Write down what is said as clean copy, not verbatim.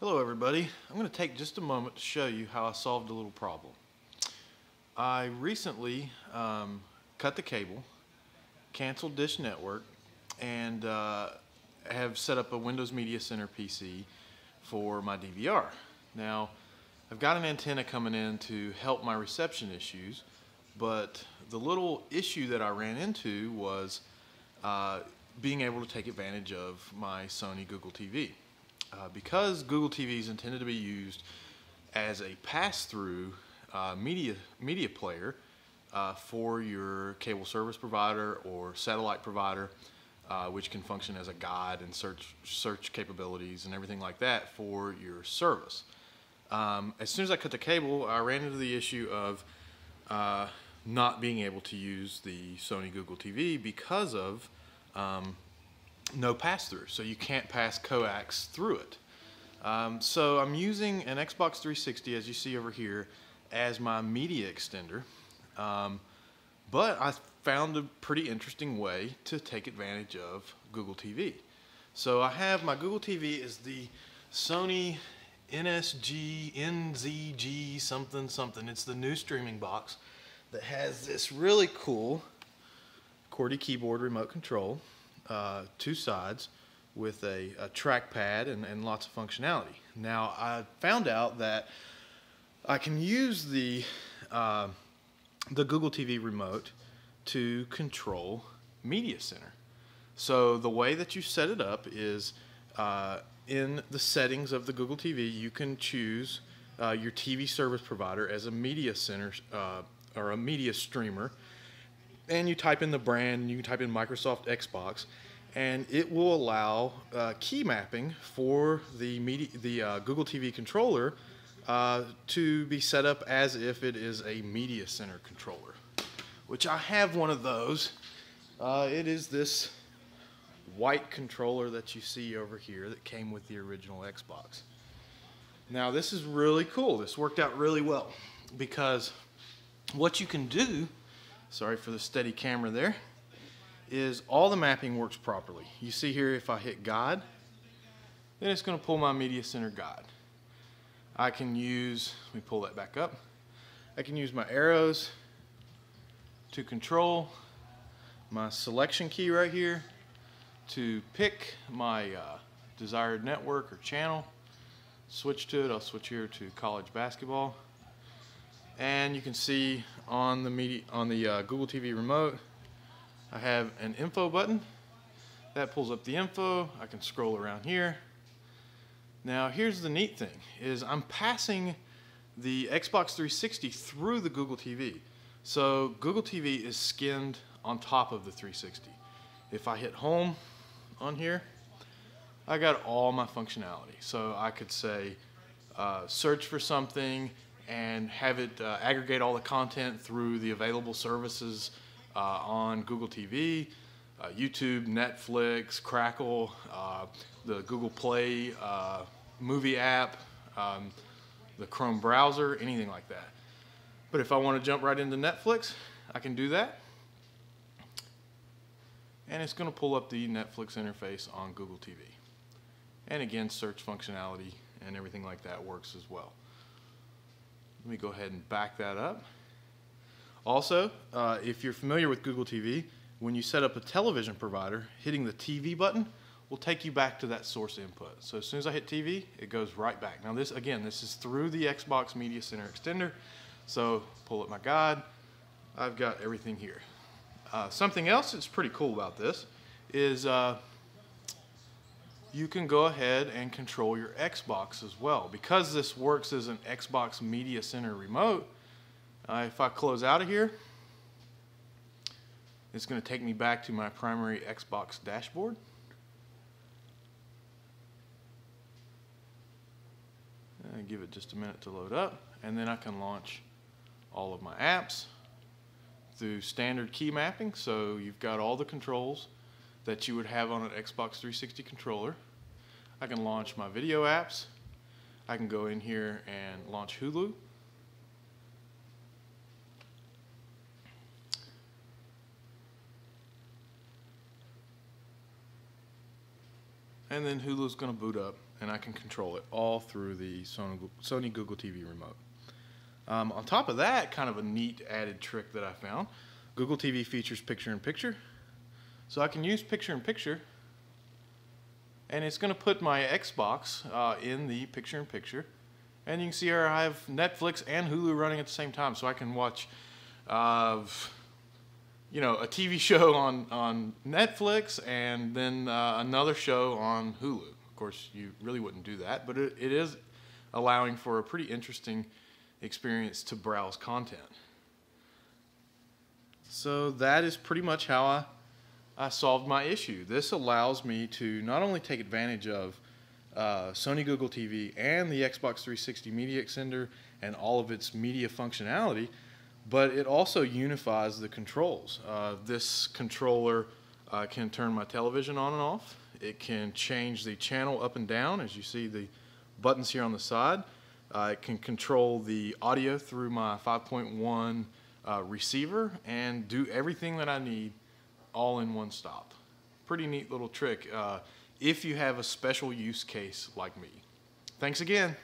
Hello everybody. I'm going to take just a moment to show you how I solved a little problem. I recently cut the cable, canceled Dish Network, and have set up a Windows Media Center PC for my DVR. Now, I've got an antenna coming in to help my reception issues, but the little issue that I ran into was being able to take advantage of my Sony Google TV. Because Google TV is intended to be used as a pass-through media player for your cable service provider or satellite provider, which can function as a guide and search capabilities and everything like that for your service. As soon as I cut the cable, I ran into the issue of not being able to use the Sony Google TV because of no pass-through, so you can't pass coax through it. So I'm using an Xbox 360, as you see over here, as my media extender, but I found a pretty interesting way to take advantage of Google TV. So I have my Google TV is the Sony NZG something something. It's the new streaming box that has this really cool QWERTY keyboard remote control, two sides with a trackpad and lots of functionality. Now I found out that I can use the Google TV remote to control Media Center. So the way that you set it up is in the settings of the Google TV, you can choose your TV service provider as a media center or a media streamer, and you type in the brand, and you can type in Microsoft Xbox, and it will allow key mapping for the Google TV controller to be set up as if it is a Media Center controller, which I have one of those. It is this white controller that you see over here that came with the original Xbox. Now this is really cool. This worked out really well because what you can do, sorry for the steady camera there, is all the mapping works properly. You see here, if I hit guide, then it's going to pull my Media Center guide. I can use, let me pull that back up, I can use my arrows to control my selection key right here to pick my desired network or channel, switch to it. I'll switch here to college basketball, and you can see on the Google TV remote I have an info button that pulls up the info. I can scroll around here. Now here's the neat thing, is I'm passing the Xbox 360 through the Google TV. So Google TV is skinned on top of the 360. If I hit home on here, I got all my functionality. So I could say search for something and have it aggregate all the content through the available services on Google TV, YouTube, Netflix, Crackle, the Google Play movie app, the Chrome browser, anything like that. But if I want to jump right into Netflix, I can do that. And it's going to pull up the Netflix interface on Google TV. And again, search functionality and everything like that works as well. Let me go ahead and back that up. Also, if you're familiar with Google TV, when you set up a television provider, hitting the TV button will take you back to that source input. So as soon as I hit TV, it goes right back. Now this, again, this is through the Xbox Media Center extender. So pull up my guide, I've got everything here. Something else that's pretty cool about this is you can go ahead and control your Xbox as well. Because this works as an Xbox Media Center remote, if I close out of here, it's going to take me back to my primary Xbox dashboard. And give it just a minute to load up, and then I can launch all of my apps through standard key mapping. So you've got all the controls that you would have on an Xbox 360 controller. I can launch my video apps. I can go in here and launch Hulu. And then Hulu's going to boot up and I can control it all through the Sony Google TV remote. On top of that, kind of a neat added trick that I found, Google TV features picture-in-picture. So I can use picture-in-picture, and it's going to put my Xbox in the picture-in-picture. And you can see here I have Netflix and Hulu running at the same time, so I can watch a TV show on Netflix and then another show on Hulu. Of course, you really wouldn't do that, but it is allowing for a pretty interesting experience to browse content. So that is pretty much how I solved my issue. This allows me to not only take advantage of Sony Google TV and the Xbox 360 Media Extender and all of its media functionality, but it also unifies the controls. This controller can turn my television on and off. It can change the channel up and down, as you see the buttons here on the side. It can control the audio through my 5.1 receiver and do everything that I need all in one stop. Pretty neat little trick if you have a special use case like me. Thanks again.